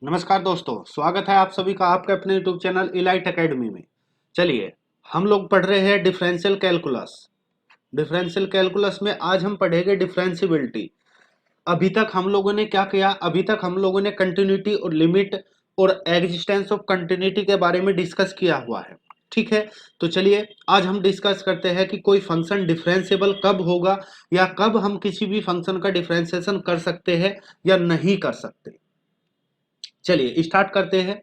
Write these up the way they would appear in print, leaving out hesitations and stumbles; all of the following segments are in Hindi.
नमस्कार दोस्तों, स्वागत है आप सभी का आपके अपने यूट्यूब चैनल इलाइट एकेडमी में। चलिए, हम लोग पढ़ रहे हैं डिफरेंशियल कैलकुलस। डिफरेंशियल कैलकुलस में आज हम पढ़ेंगे डिफरेंशिबिलिटी। अभी तक हम लोगों ने क्या किया? अभी तक हम लोगों ने कंटिन्यूटी और लिमिट और एग्जिस्टेंस ऑफ कंटिन्यूटी के बारे में डिस्कस किया हुआ है। ठीक है, तो चलिए आज हम डिस्कस करते हैं कि कोई फंक्शन डिफरेंशिएबल कब होगा या कब हम किसी भी फंक्शन का डिफरेंशिएशन कर सकते हैं या नहीं कर सकते। चलिए स्टार्ट करते हैं।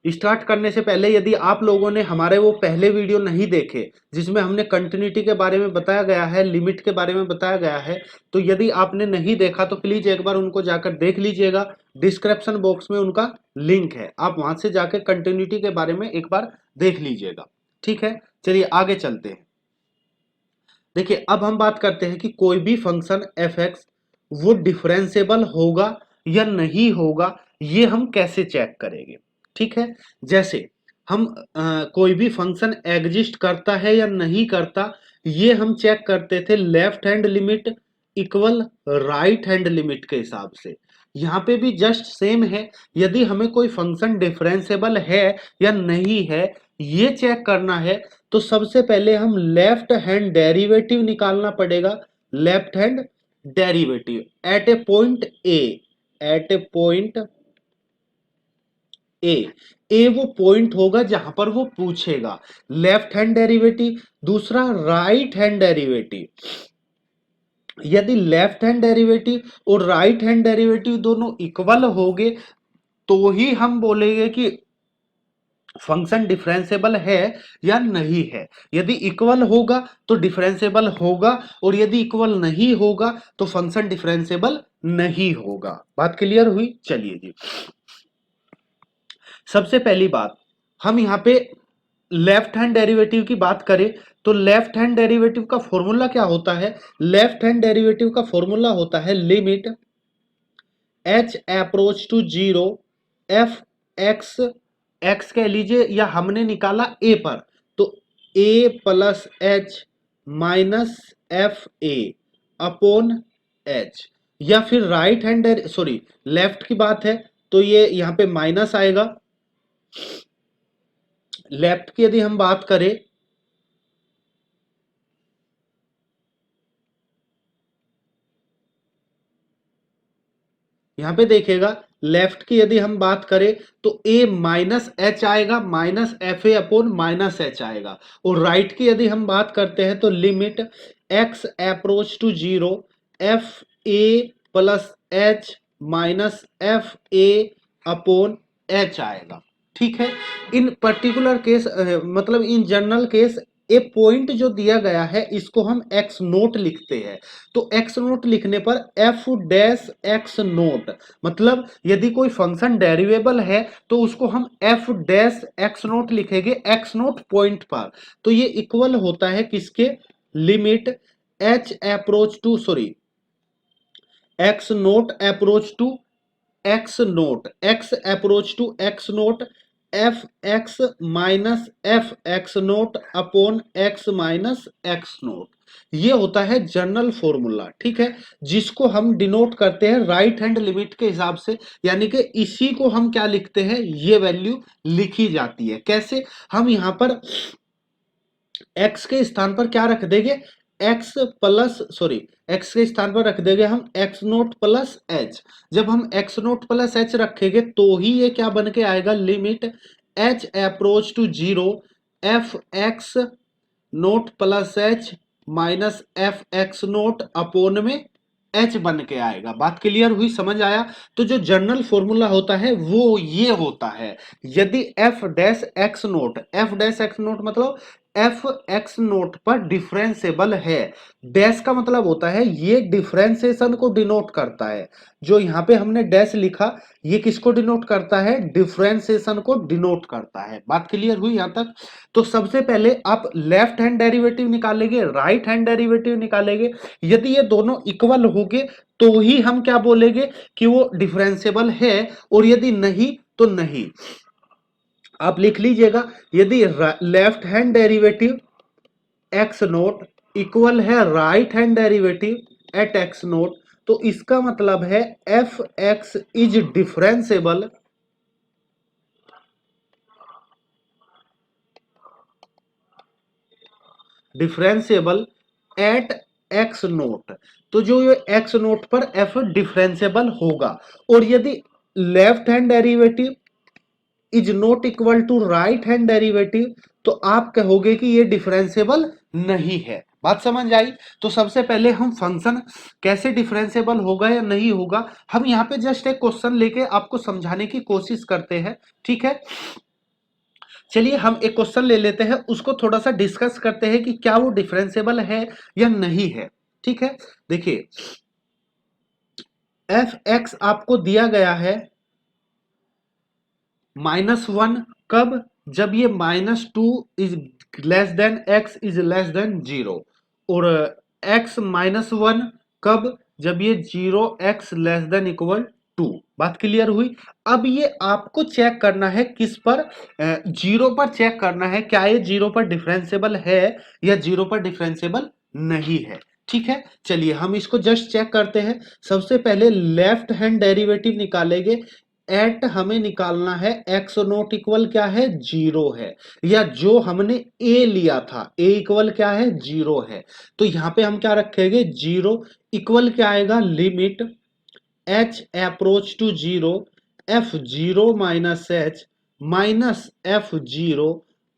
स्टार्ट करने से पहले यदि आप लोगों ने हमारे वो पहले वीडियो नहीं देखे जिसमें हमने कंटिन्यूटी के बारे में बताया गया है, लिमिट के बारे में बताया गया है, तो यदि आपने नहीं देखा तो प्लीज एक बार उनको जाकर देख लीजिएगा। डिस्क्रिप्शन बॉक्स में उनका लिंक है, आप वहां से जाकर कंटिन्यूटी के बारे में एक बार देख लीजिएगा। ठीक है, चलिए आगे चलते हैं। देखिए अब हम बात करते हैं कि कोई भी फंक्शन एफ एक्स वो डिफरेंशिएबल होगा या नहीं होगा, ये हम कैसे चेक करेंगे। ठीक है, जैसे हम कोई भी फंक्शन एग्जिस्ट करता है या नहीं करता, ये हम चेक करते थे left hand limit equal right hand limit के हिसाब से। यहाँ पे भी जस्ट सेम है। यदि हमें कोई फंक्शन डिफरेंशिएबल है या नहीं है ये चेक करना है, तो सबसे पहले हम लेफ्ट हैंड डेरिवेटिव निकालना पड़ेगा। Left hand derivative at A point A, at A point A. A वो पॉइंट होगा जहां पर वो पूछेगा लेफ्ट हैंड डेरिवेटिव। दूसरा राइट हैंड डेरिवेटिव, यदि लेफ्ट हैंड डेरिवेटिव और राइट हैंड डेरिवेटिव दोनों इक्वल होंगे तो ही हम बोलेंगे कि फंक्शन डिफरेंशिएबल है या नहीं है। यदि इक्वल होगा तो डिफरेंशिएबल होगा, और यदि इक्वल नहीं होगा तो फंक्शन डिफरेंशिएबल नहीं होगा। बात क्लियर हुई? चलिए जी, सबसे पहली बात हम यहाँ पे लेफ्ट हैंड डेरिवेटिव की बात करें तो लेफ्ट हैंड डेरिवेटिव का फॉर्मूला क्या होता है? लेफ्ट हैंड डेरिवेटिव का फॉर्मूला होता है limit H approach to zero F X, X कह लीजिए या हमने निकाला ए पर, तो A plus H minus F A upon H. या फिर राइट हैंड सॉरी लेफ्ट की बात है तो ये यहां पे माइनस आएगा। लेफ्ट की यदि हम बात करें, यहां पे देखिएगा लेफ्ट की यदि हम बात करें तो ए माइनस एच आएगा, minus F A upon minus h आएगा। और राइट की यदि हम बात करते हैं तो limit x approach to zero f a plus H minus F A upon h आएगा। ठीक है, इन पर्टिकुलर केस मतलब in general case a point जो दिया गया है इसको हम एक्स नोट लिखते हैं। तो एक्स नोट लिखने पर एफ डैश एक्स नोट, मतलब यदि कोई फंक्शन डेरिवेबल है तो उसको हम एफ डैश एक्स नोट लिखेंगे एक्स नोट पॉइंट पर। तो ये इक्वल होता है किसके? Limit H approach to sorry x naught approach to x naught, x approach to x naught f x minus f x naught upon x minus x naught. ये होता है जनरल फॉर्मूला। ठीक है, जिसको हम डिनोट करते हैं राइट हैंड लिमिट के हिसाब से, यानी कि इसी को हम क्या लिखते हैं, ये वैल्यू लिखी जाती है। कैसे? हम यहां पर एक्स के स्थान पर क्या रख देंगे? एक्स प्लस सॉरी एक्स के स्थान पर रख देंगे हम एक्स नोट प्लस एच। जब हम एक्स नोट प्लस एच रखेंगे तो ही ये क्या बन के आएगा? Limit H approach to zero F x naught plus H minus f x naught upon में एच बन के आएगा। बात क्लियर हुई? समझ आया? तो जो जनरल फॉर्मूला होता है वो ये होता है। यदि F dash x naught, F dash x note मतलब एफ एक्स नोट पर डिफरेंसेबल है। डैश का मतलब होता है ये डिफरेंशिएशन को डिनोट करता है। जो यहां पे हमने डैश लिखा ये किसको डिनोट करता है? डिफरेंशिएशन को डिनोट करता है। बात क्लियर हुई यहां तक? तो सबसे पहले आप लेफ्ट हैंड डेरिवेटिव निकालेंगे, राइट हैंड डेरिवेटिव निकालेंगे। यदि ये दोनों इक्वल होंगे तो ही हम क्या बोलेंगे कि वो डिफरेंशिएबल है, और यदि नहीं तो नहीं। आप लिख लीजिएगा, यदि left hand derivative X naught equal है right hand derivative at X naught, तो इसका मतलब है F x is differentiable, differentiable at X naught, तो जो ये एक्स नोट पर एफ डिफरेंशिएबल होगा। और यदि left hand derivative is not equal to right hand derivative, तो आप कहोगे कि ये डिफरेंशिएबल नहीं है। बात समझ आई? तो सबसे पहले हम फंक्शन कैसे डिफरेंशिएबल होगा या नहीं होगा, हम यहां पे जस्ट एक क्वेश्चन लेके आपको समझाने की कोशिश करते हैं, ठीक है। चलिए हम एक क्वेश्चन ले लेते हैं, उसको थोड़ा सा डिस्कस करते हैं कि क्या वो डिफरेंशिएबल है या नहीं है, ठीक है। देखिए एफ एक्स आपको दिया गया है -1, कब? जब ये -2 is less than x is less than 0। और x -1 कब? जब ये 0x लेस देन इक्वल 2। बात क्लियर हुई? अब ये आपको चेक करना है किस पर? 0 पर चेक करना है, क्या ये 0 पर डिफरेंशिएबल है या 0 पर डिफरेंशिएबल नहीं है, ठीक है। चलिए हम इसको जस्ट चेक करते हैं। सबसे पहले लेफ्ट हैंड डेरिवेटिव निकालेंगे। एट हमें निकालना है एक्स नोट इक्वल क्या है? 0 है, या जो हमने ए लिया था ए इक्वल क्या है? 0 है। तो यहां पे हम क्या रखेंगे? 0 इक्वल क्या आएगा? Limit H approach to 0 f 0 minus h minus f 0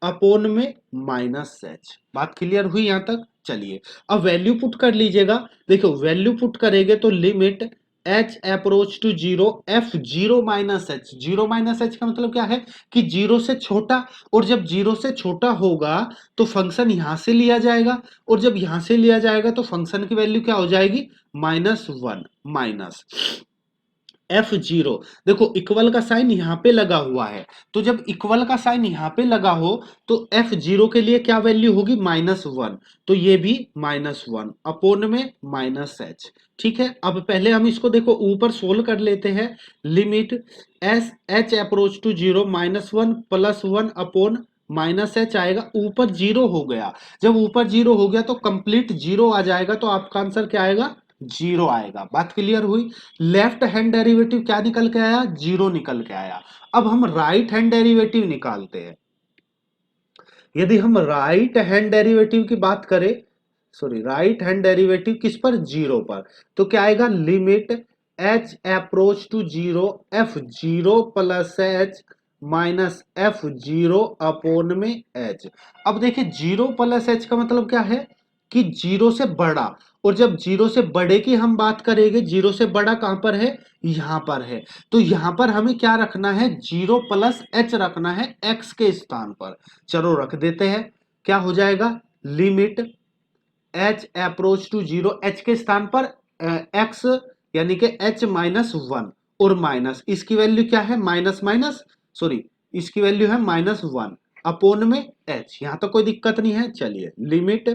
upon में माइनस एच। बात क्लियर हुई यहां तक? चलिए अब वैल्यू पुट कर लीजिएगा। देखो वैल्यू पुट करेंगे तो limit H approach to 0 f 0 minus h. 0 minus h का मतलब क्या है कि 0 से छोटा, और जब 0 से छोटा होगा तो फंक्शन यहां से लिया जाएगा, और जब यहां से लिया जाएगा तो फंक्शन की वैल्यू क्या हो जाएगी? -1 माइनस एफ 0। देखो इक्वल का साइन यहां पे लगा हुआ है, तो जब इक्वल का साइन यहां पे लगा हो तो एफ 0 के लिए क्या वैल्यू होगी? -1, तो ये भी -1 अपोन में माइनस एच, ठीक है। अब पहले हम इसको देखो ऊपर सोल्व कर लेते हैं। Limit s h approach to 0 -1 plus 1 upon minus h आएगा, ऊपर 0 हो गया। जब ऊपर 0 हो गया तो कंप्लीट 0 आ जाएगा, तो आपका आंसर क्या आएगा? 0 आएगा। बात क्लियर हुई? लेफ्ट हैंड डेरिवेटिव क्या निकल के आया? 0 निकल के आया। अब हम राइट हैंड डेरिवेटिव निकालते हैं। यदि हम राइट हैंड डेरिवेटिव की बात करें, सॉरी राइट हैंड डेरिवेटिव किस पर? 0 पर, तो क्या आएगा? Limit H approach to 0 f 0 plus H minus f 0 upon में एच। अब देखिए 0 प्लस एच का मतलब क्या है कि 0 से बड़ा, और जब 0 से बड़े की हम बात करेंगे, 0 से बड़ा कहां पर है? यहां पर है। तो यहां पर हमें क्या रखना है? 0 प्लस एच रखना है एक्स के स्थान पर। चलो रख देते हैं। क्या हो जाएगा? Limit H approach to 0, h के स्थान पर एक्स यानी कि एच -1, और माइनस इसकी वैल्यू क्या है? माइनस माइनस सॉरी इसकी वैल्यू है -1 अपोन में एच। यहां तक कोई दिक्कत नहीं है। चलिए limit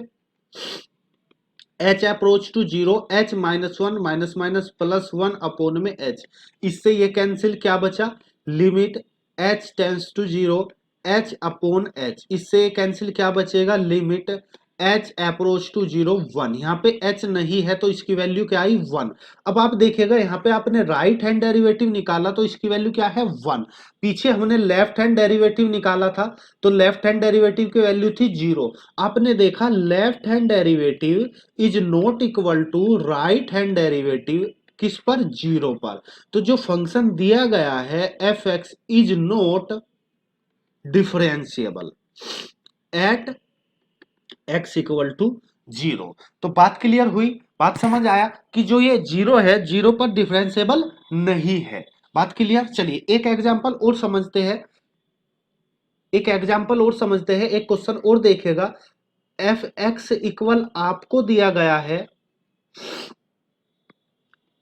H approach to 0 h -1 minus minus plus 1 upon में एच। इससे ये कैंसिल, क्या बचा? Limit h tends to 0 h upon h. इससे कैंसिल, क्या बचेगा? Limit H approach to 0 1। यहाँ पे एच नहीं है तो इसकी वैल्यू क्या आई? 1। अब आप देखिएगा यहाँ पे आपने राइट हैंड डेरिवेटिव निकाला तो इसकी वैल्यू क्या है? 1। पीछे हमने लेफ्ट हैंड डेरिवेटिव निकाला था, तो लेफ्ट हैंड डेरिवेटिव की वैल्यू थी 0। आपने देखा left hand derivative is not equal to right hand derivative किस पर? 0 पर। तो जो फंक्शन दिया गया है F x is not differentiable at x equal to 0। तो बात क्लियर हुई? बात समझ आया कि जो ये 0 है 0 पर डिफरेंशिएबल नहीं है। बात क्लियर? चलिए एक एग्जांपल और समझते हैं, एक क्वेश्चन और देखेगा। एफ एक्स इक्वल आपको दिया गया है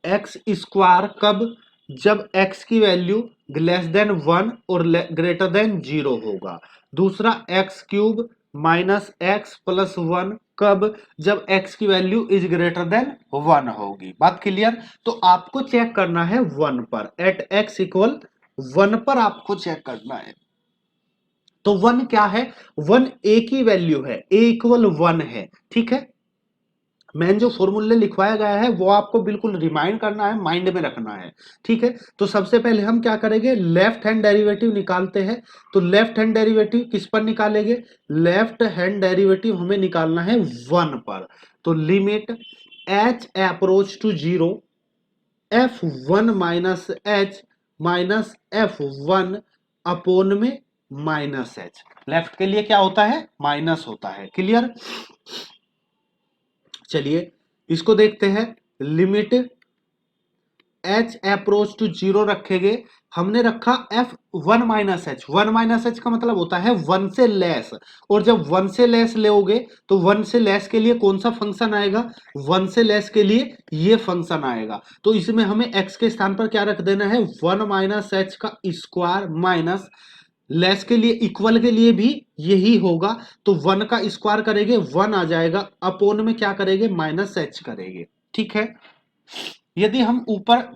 एक्स स्क्वायर, कब? जब एक्स की वैल्यू लेस देन 1 और ग्रेटर देन 0 होगा। दूसरा x cube minus x plus 1, कब? जब एक्स की वैल्यू इज ग्रेटर देन 1 होगी। बात क्लियर? तो आपको चेक करना है 1 पर, एट एक्स इक्वल 1 पर आपको चेक करना है। तो 1 क्या है? 1 ए की वैल्यू है, ए इक्वल 1 है, ठीक है। मेन जो फॉर्मूले लिखवाया गया है वो आपको बिल्कुल रिमाइंड करना है, माइंड में रखना है, ठीक है। तो सबसे पहले हम क्या करेंगे, लेफ्ट हैंड डेरिवेटिव निकालते हैं। तो लेफ्ट हैंड डेरिवेटिव किस पर निकालेंगे, लेफ्ट हैंड डेरिवेटिव हमें निकालना है 1 पर। तो limit H approach to zero, f1 minus h minus f1 upon में माइनस एच। लेफ्ट के लिए क्या होता है, माइनस होता है, क्लियर। चलिए इसको देखते हैं, limit H approach to zero रखेंगे, हमने रखा f one minus h. One minus h का मतलब होता है वन से लेस, और जब वन से लेस लोगे तो वन से लेस के लिए कौन सा फंक्शन आएगा, वन से लेस के लिए ये फंक्शन आएगा। तो इसमें हमें एक्स के स्थान पर क्या रख देना है, वन माइनस एच का स्क्वायर माइनस लेस के लिए, इक्वल के लिए भी यही होगा। तो वन का स्क्वायर करेंगे, वन आ जाएगा, अपोन में क्या करेंगे, माइनस एच करेंगे, ठीक है। यदि हम ऊपर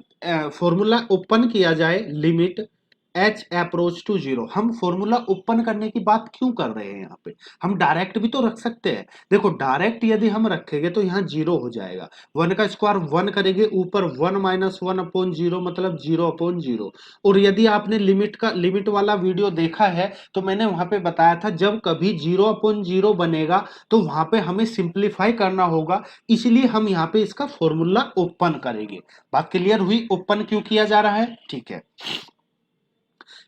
फॉर्मूला ओपन किया जाए, limit H approach to zero, हम फॉर्मूला ओपन करने की बात क्यों कर रहे हैं यहाँ पे, हम डायरेक्ट भी तो रख सकते हैं। देखो डायरेक्ट यदि हम रखेंगे तो यहाँ जीरो हो जाएगा, वन का स्क्वायर वन करेंगे, ऊपर one minus one upon zero मतलब जीरो अपॉन जीरो। और यदि आपने लिमिट वाला वीडियो देखा है तो मैंने वहां पे बताया था, जब कभी जीरो अपॉन जीरो बनेगा तो वहां पे हमें सिंप्लीफाई करना होगा, इसलिए हम यहाँ पे इसका फॉर्मूला ओपन करेंगे। बात क्लियर हुई, ओपन क्यों किया जा रहा है, ठीक है।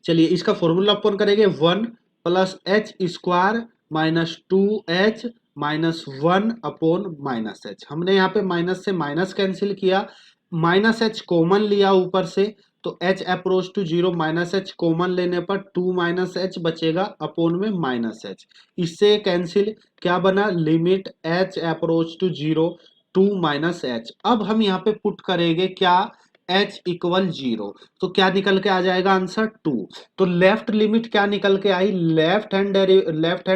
चलिए इसका फॉर्मूला ओपन करेंगे, one plus h square minus two h minus one upon minus h. हमने यहाँ पे माइनस से माइनस कैंसिल किया, माइनस एच कॉमन लिया ऊपर से, तो h approach to zero, minus h common लेने पर टू माइनस एच बचेगा अपोन में माइनस एच, इससे कैंसिल, क्या बना, limit H approach to zero two minus h. अब हम यहाँ पे पुट करेंगे क्या, h इक्वल जीरो, तो क्या निकल के आ जाएगा आंसर, टू। तो लेफ्ट लिमिट क्या निकल के आई, लेफ्ट हैंड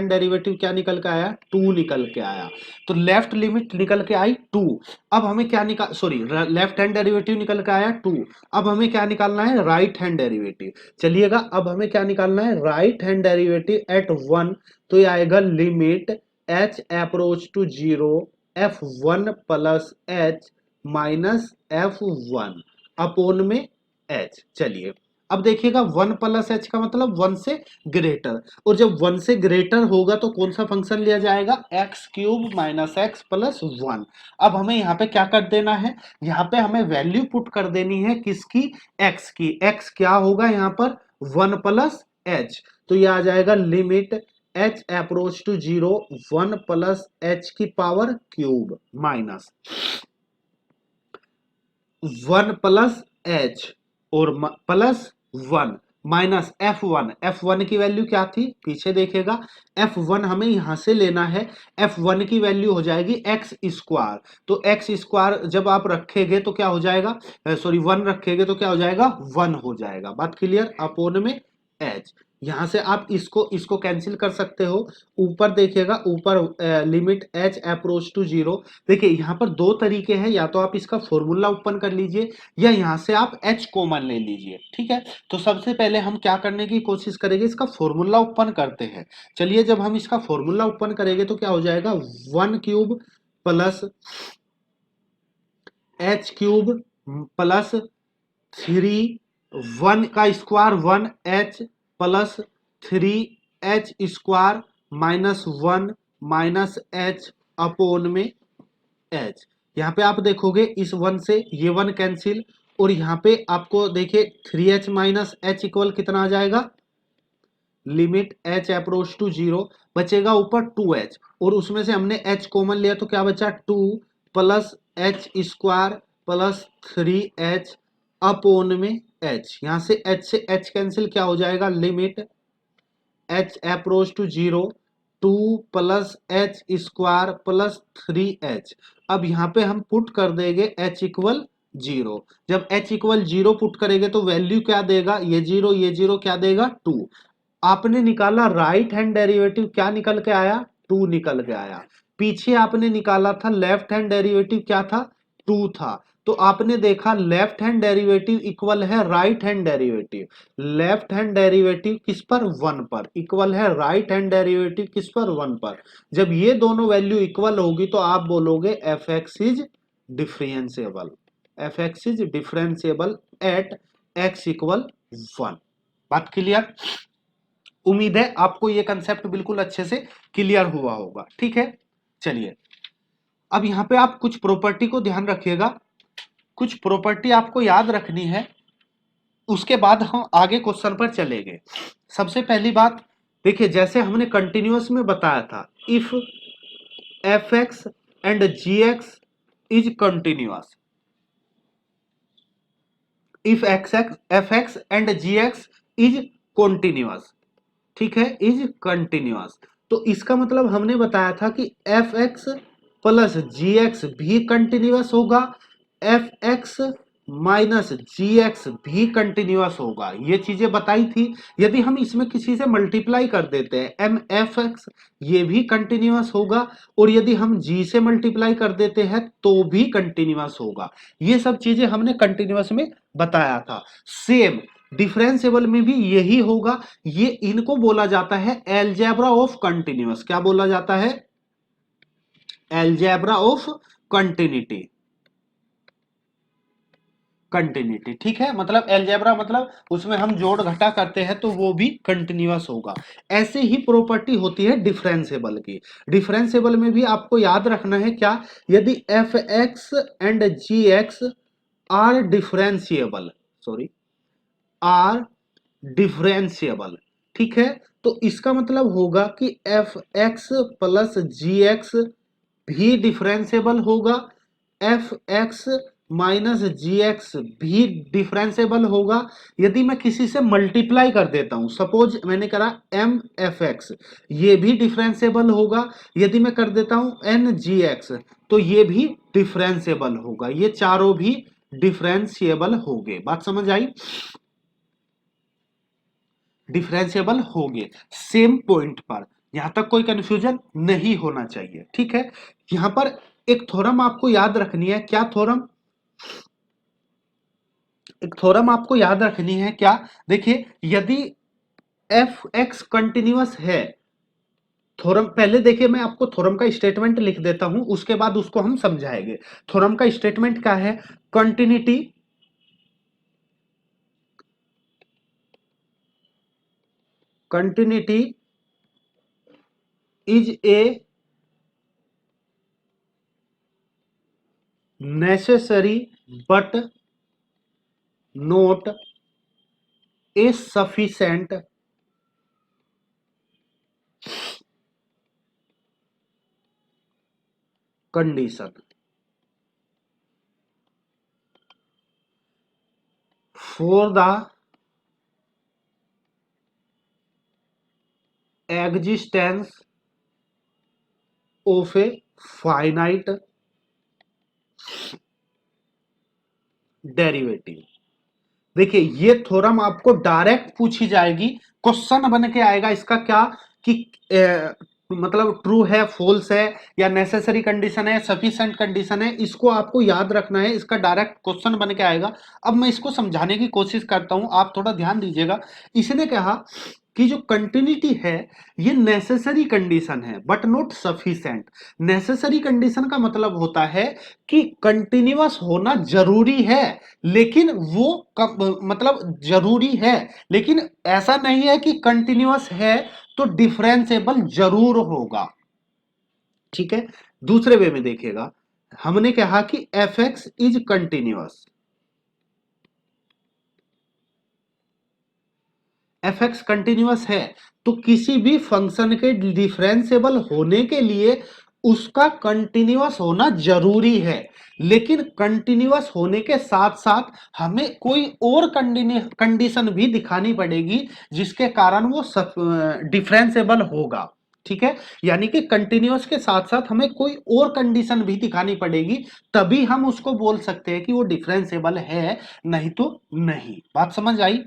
डेरिवेटिव क्या निकल के आया, टू निकल के आया। तो लेफ्ट लिमिट निकल के आई टू। अब हमें क्या निकाल, सॉरी, लेफ्ट हैंड डेरिवेटिव निकल के आया टू। अब हमें क्या निकालना है, राइट हैंड डेरिवेटिव। चलिएगा अब हमें क्या निकालना है, right hand derivative at one. तो ये आएगा limit H approach to zero f one plus H minus F one upon में एच। चलिए अब देखिएगा, वन प्लस एच का मतलब वन से ग्रेटर, और जब वन से ग्रेटर होगा तो कौन सा फंक्शन लिया जाएगा, x cube minus x plus one. अब हमें यहाँ पे क्या कर देना है, यहाँ पे हमें वैल्यू पुट कर देनी है किसकी, एक्स की। एक्स क्या होगा यहाँ पर, वन प्लस एच। तो ये आ जाएगा limit H approach to zero one plus H की power cube minus one plus H और plus one minus F one की वैल्यू क्या थी, पीछे देखेगा, एफ वन हमें यहां से लेना है, एफ वन की वैल्यू हो जाएगी एक्स स्क्वायर। तो एक्स स्क्वायर जब आप रखेंगे तो क्या हो जाएगा, सॉरी वन रखेंगे तो क्या हो जाएगा, वन हो जाएगा। बात क्लियर, अपोन में एच। यहां से आप इसको इसको कैंसिल कर सकते हो, ऊपर देखिएगा, ऊपर limit H approach to zero. देखिए यहाँ पर दो तरीके हैं, या तो आप इसका फॉर्मूला ओपन कर लीजिए या यहाँ से आप एच कॉमन ले लीजिए, ठीक है। तो सबसे पहले हम क्या करने की कोशिश करेंगे, इसका फॉर्मूला ओपन करते हैं। चलिए जब हम इसका फॉर्मूला ओपन करेंगे तो क्या हो जाएगा, one cube plus H cube plus three, one का square one H plus three H square minus one minus H upon में एच। यहाँ पे आप देखोगे इस वन से ये वन कैंसिल, और यहाँ पे आपको देखिए three h minus h equal कितना आ जाएगा, limit H approach to zero, बचेगा ऊपर टू एच, और उसमें से हमने एच कॉमन लिया तो क्या बचा, two plus h square plus three h upon में एच। यहां से एच कैंसिल, क्या हो जाएगा, limit H approach to zero two plus h square plus three h. अब यहाँ पे हम पुट कर देंगे एच इक्वल जीरो। जब एच इक्वल जीरो पुट करेंगे तो वैल्यू क्या देगा, ये जीरो क्या देगा, टू। आपने निकाला राइट हैंड डेरिवेटिव, क्या निकल के आया, टू निकल के आया। पीछे आपने निकाला था लेफ्ट हैंड डेरिवेटिव, क्या था, टू था। तो आपने देखा लेफ्ट हैंड डेरिवेटिव इक्वल है right hand derivative, left hand derivative किस पर 1 पर इक्वल है राइट हैंड डेरिवेटिव किस पर 1 पर। जब ये दोनों वैल्यू इक्वल होगी तो आप बोलोगे F x is differentiable, F x is differentiable at x equal 1। बात क्लियर? उम्मीद है आपको ये कंसेप्ट बिल्कुल अच्छे से क्लियर हुआ होगा। ठीक है, चलिए अब यहां पे आप कुछ प्रॉपर्टी को ध्यान रखिएगा, कुछ प्रॉपर्टी आपको याद रखनी है, उसके बाद हम आगे क्वेश्चन पर चलेंगे। सबसे पहली बात देखिए, जैसे हमने कंटिन्यूअस में बताया था, if f x and g x is continuous, if f x and g x is continuous, ठीक है, इज कंटिन्यूअस। तो इसका मतलब हमने बताया था कि f x plus g x भी कंटिन्यूअस होगा, f x minus g x भी कंटिन्यूअस होगा, ये चीजें बताई थी। यदि हम इसमें किसी से मल्टीप्लाई कर देते हैं एम एफ एक्स, ये भी कंटिन्यूअस होगा, और यदि हम जी से मल्टीप्लाई कर देते हैं तो भी कंटिन्यूअस होगा। ये सब चीजें हमने कंटिन्यूअस में बताया था। सेम डिफरेंशिएबल में भी यही होगा। ये इनको बोला जाता है एलजेब्रा ऑफ कंटिन्यूअस। क्या बोला जाता है? एलजेब्रा ऑफ कंटिन्यूटी, कंटिन्यूटी, ठीक है। मतलब एलजेब्रा मतलब उसमें हम जोड़ घटा करते हैं तो वो भी कंटिन्यूअस होगा। ऐसे ही प्रॉपर्टी होती है डिफरेंशिएबल की। डिफरेंशिएबल में भी आपको याद रखना है क्या, यदि f x and g x are differentiable, sorry are differentiable, ठीक है, तो इसका मतलब होगा कि f x plus g x भी डिफरेंशिएबल होगा, f x minus g x भी डिफरेंशिएबल होगा। यदि मैं किसी से मल्टीप्लाई कर देता हूं, सपोज मैंने करा एम एफ एक्स, ये भी डिफरेंशिएबल होगा। यदि मैं कर देता हूं एन जी एक्स, तो ये भी डिफरेंशिएबल होगा। ये चारों भी डिफरेंशिएबल होंगे। बात समझ आई? डिफरेंशिएबल होंगे सेम पॉइंट पर, यहां तक कोई कंफ्यूजन नहीं होना चाहिए। ठीक है, यहां पर एक थ्योरम आपको याद रखनी है। क्या थ्योरम? एक थ्योरम आपको याद रखनी है क्या, देखिए यदि एफ एक्स कंटिन्यूअस है, थ्योरम पहले देखिए, मैं आपको थ्योरम का स्टेटमेंट लिख देता हूं, उसके बाद उसको हम समझाएंगे। थ्योरम का स्टेटमेंट क्या है? Continuity continuity is a necessary but not a sufficient condition for the existence of a finite derivative। देखिए ये थ्योरम आपको डायरेक्ट पूछी जाएगी, क्वेश्चन बन के आएगा इसका क्या, कि मतलब ट्रू है, फॉल्स है, या नेसेसरी कंडीशन है, सफिशिएंट कंडीशन है, इसको आपको याद रखना है। इसका डायरेक्ट क्वेश्चन बन के आएगा। अब मैं इसको समझाने की कोशिश करता हूं, आप थोड़ा ध्यान दीजिएगा। इसने कहा कि जो कंटिन्यूटी है ये नेसेसरी कंडीशन है but not sufficient. Necessary condition का मतलब होता है कि कंटिन्यूअस होना जरूरी है, लेकिन वो मतलब जरूरी है, लेकिन ऐसा नहीं है कि कंटिन्यूअस है तो डिफरेंशिएबल जरूर होगा। ठीक है, दूसरे वे में देखिएगा, हमने कहा कि f x is continuous, F x continuous है, तो किसी भी फंक्शन के डिफरेंशिएबल होने के लिए उसका कंटिन्यूअस होना जरूरी है। लेकिन कंटिन्यूअस होने के साथ साथ हमें कोई और कंडीशन भी दिखानी पड़ेगी जिसके कारण वो डिफरेंशिएबल होगा। ठीक है, यानी कि कंटिन्यूअस के साथ साथ हमें कोई और कंडीशन भी दिखानी पड़ेगी, तभी हम उसको बोल सकते हैं कि वो डिफरेंशिएबल है, नहीं तो नहीं। बात समझ आई?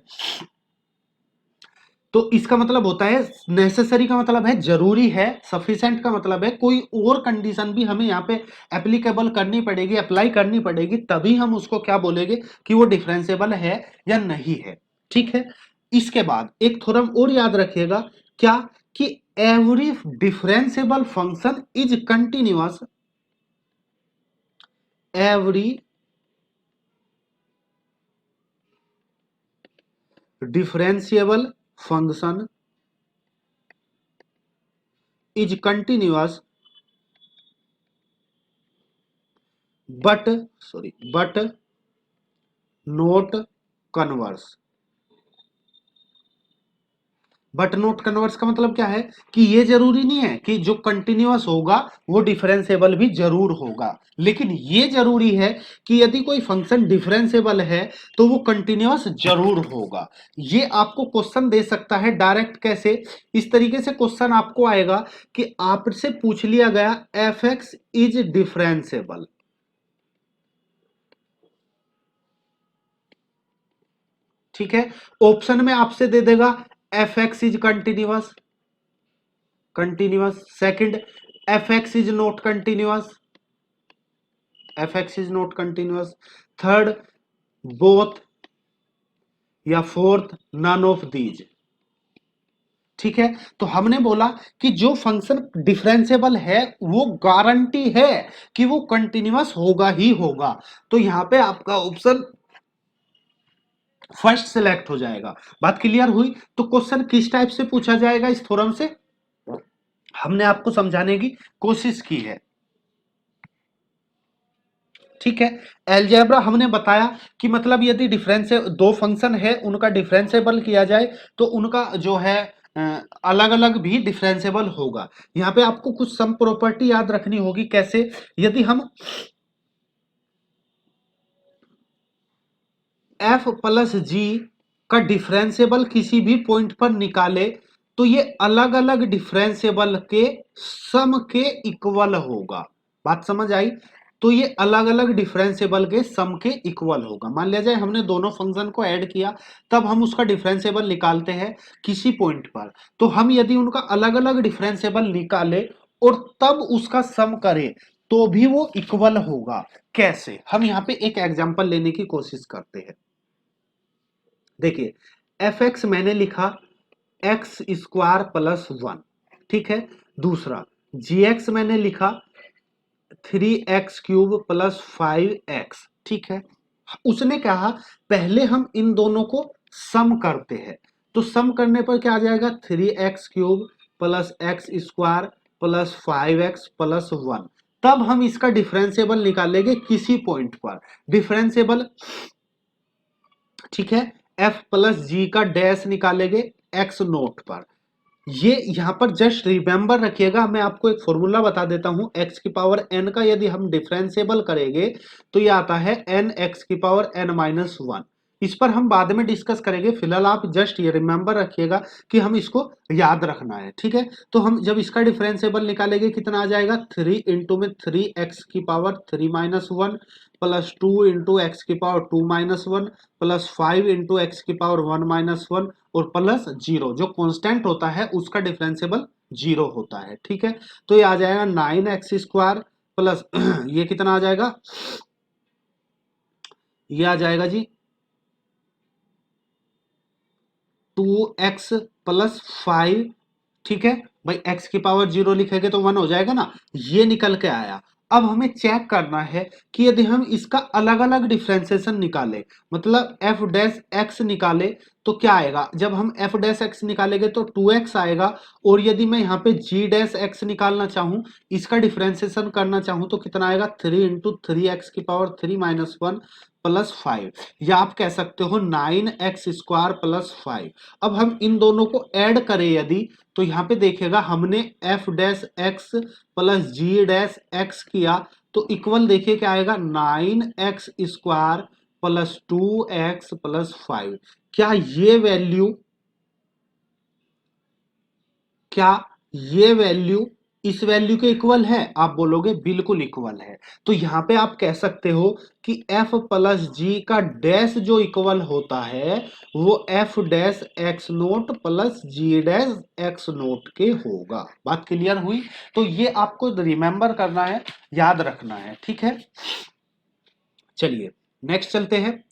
तो इसका मतलब होता है नेसेसरी का मतलब है जरूरी है, सफिशिएंट का मतलब है कोई और कंडीशन भी हमें यहाँ पे एप्लीकेबल करनी पड़ेगी, अप्लाई करनी पड़ेगी, तभी हम उसको क्या बोलेंगे कि वो डिफरेंशिएबल है या नहीं है। ठीक है, इसके बाद एक थ्योरम और याद रखिएगा, क्या कि every differentiable function is continuous, every differentiable function is continuous but but note converse. But note converse का मतलब क्या है कि ये जरूरी नहीं है कि जो कंटिन्यूअस होगा वो डिफरेंशिएबल भी जरूर होगा, लेकिन ये जरूरी है कि यदि कोई फंक्शन डिफरेंशिएबल है तो वो कंटिन्यूअस जरूर होगा। ये आपको क्वेश्चन दे सकता है डायरेक्ट, कैसे, इस तरीके से क्वेश्चन आपको आएगा कि आपसे पूछ लिया गया एफ एक्स इज डिफरेंशिएबल, ठीक है, ऑप्शन में आपसे दे देगा F x is continuous, continuous, second F x is not continuous, F x is not continuous, third both, या फोर्थ नन ऑफ दीज। ठीक है, तो हमने बोला कि जो फंक्शन डिफरेंशिएबल है वो गारंटी है कि वो कंटिन्यूअस होगा ही होगा, तो यहां पे आपका ऑप्शन फर्स्ट सिलेक्ट हो जाएगा। बात क्लियर हुई? तो क्वेश्चन किस टाइप से पूछा जाएगा इस थ्योरम से हमने आपको समझाने की कोशिश की है। ठीक है, एलजेब्रा हमने बताया कि मतलब यदि दो फंक्शन है उनका डिफरेंशिएबल किया जाए तो उनका जो है अलग अलग भी डिफरेंशिएबल होगा। यहां पे आपको कुछ सम प्रॉपर्टी याद रखनी होगी, कैसे, यदि हम एफ प्लस जी का डिफरेंशिएबल किसी भी पॉइंट पर निकाले तो ये अलग अलग डिफरेंशिएबल के सम के इक्वल होगा। बात समझ आई? तो ये अलग अलग डिफरेंशिएबल के सम के इक्वल होगा। मान लिया जाए हमने दोनों फंक्शन को ऐड किया, तब हम उसका डिफरेंशिएबल निकालते हैं किसी पॉइंट पर, तो हम यदि उनका अलग अलग डिफरेंशिएबल निकाले और तब उसका सम करें तो भी वो इक्वल होगा। कैसे, हम यहां पे एक एग्जांपल लेने की कोशिश करते हैं। देखिए, एफ एक्स मैंने लिखा एक्स स्क्वायर प्लस वन, ठीक है। दूसरा जी एक्स मैंने लिखा 3x³ प्लस 5x, ठीक है। उसने कहा पहले हम इन दोनों को सम करते हैं, तो सम करने पर क्या आ जाएगा 3x³ plus x square plus 5x plus one. तब हम इसका डिफरेंशिएबल निकालेंगे किसी पॉइंट पर, डिफरेंशिएबल, ठीक है। एफ प्लस जी का डैश निकालेंगे एक्स नोट पर। ये यहां पर जस्ट रिमेंबर रखिएगा, मैं आपको एक फॉर्मूला बता देता हूं, एक्स की पावर एन का यदि हम डिफरेंशिएबल करेंगे तो ये आता है एन एक्स की पावर एन माइनस वन। इस पर हम बाद में डिस्कस करेंगे, फिलहाल आप जस्ट ये रिमेंबर रखिएगा कि हम इसको याद रखना है, ठीक है। तो हम जब इसका डिफरेंशिएबल निकालेंगे कितना आ जाएगा, 3 × 3 x की पावर 3 - 1 प्लस 2 × x की पावर 2 - 1 प्लस 5 × x की पावर 1 - 1 और प्लस जीरो, जो कांस्टेंट होता है उसका डिफरेंशिएबल जीरो होता है, ठीक है। तो ये आ जाएगा 9x² प्लस ये कितना आ जाएगा, ये आ जाएगा जी 2x प्लस 5, ठीक है भाई। x की पावर जीरो लिखेंगे तो 1 हो जाएगा ना, ये निकल के आया। अब हमें चेक करना है कि यदि हम इसका अलग अलग डिफरेंशिएशन निकाले, मतलब एफ डैश एक्स निकाले तो क्या आएगा, जब हम एफ डैश एक्स निकालेंगे तो 2x आएगा। और यदि मैं यहाँ पे जी डैश एक्स निकालना चाहूँ, इसका डिफरेंशिएशन करना चाहूँ तो कितना आएगा, 3 × 3 x की पावर 3 - 1 प्लस 5, या आप कह सकते हो 9x² प्लस 5। अब हम इन दोनों को ऐड करें यदि, तो यहां पे देखिएगा हमने F dash x plus G dash x किया तो इक्वल देखिए क्या आएगा, 9x² प्लस 2x प्लस 5। क्या ये वैल्यू, क्या ये वैल्यू इस वैल्यू के इक्वल है? आप बोलोगे बिल्कुल इक्वल है। तो यहां पे आप कह सकते हो कि f प्लस जी का डैश जो इक्वल होता है वो f dash x naught plus G dash x naught के होगा। बात क्लियर हुई? तो ये आपको रिमेंबर करना है, याद रखना है, ठीक है। चलिए नेक्स्ट चलते हैं।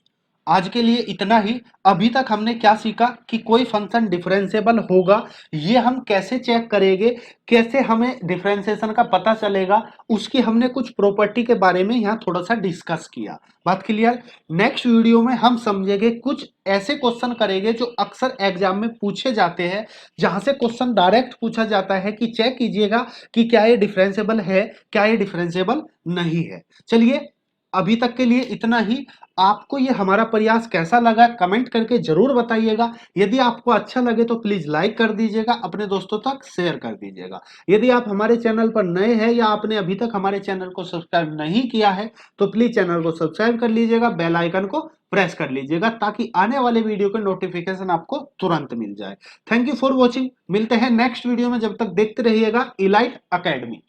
आज के लिए इतना ही। अभी तक हमने क्या सीखा कि कोई फंक्शन डिफरेंशिएबल होगा, ये हम कैसे चेक करेंगे, कैसे हमें डिफरेंशिएशन का पता चलेगा, उसकी हमने कुछ प्रॉपर्टी के बारे में यहां थोड़ा सा डिस्कस किया। बात क्लियर? नेक्स्ट वीडियो में हम समझेंगे, कुछ ऐसे क्वेश्चन करेंगे जो अक्सर एग्जाम में पूछे जाते हैं, जहां से क्वेश्चन डायरेक्ट पूछा जाता है कि चेक कीजिएगा कि क्या ये डिफरेंशिएबल है, क्या ये डिफरेंशिएबल नहीं है। चलिए अभी तक के लिए इतना ही। आपको ये हमारा प्रयास कैसा लगा कमेंट करके जरूर बताइएगा। यदि आपको अच्छा लगे तो प्लीज लाइक कर दीजिएगा, अपने दोस्तों तक शेयर कर दीजिएगा। यदि आप हमारे चैनल पर नए हैं या आपने अभी तक हमारे चैनल को सब्सक्राइब नहीं किया है तो प्लीज चैनल को सब्सक्राइब कर लीजिएगा, बेल आइकन को प्रेस कर लीजिएगा ताकि आने वाले वीडियो के नोटिफिकेशन आपको तुरंत मिल जाए। Thank you for watching. मिलते हैं नेक्स्ट वीडियो में, जब तक देखते रहिएगा इलाइट अकेडमी।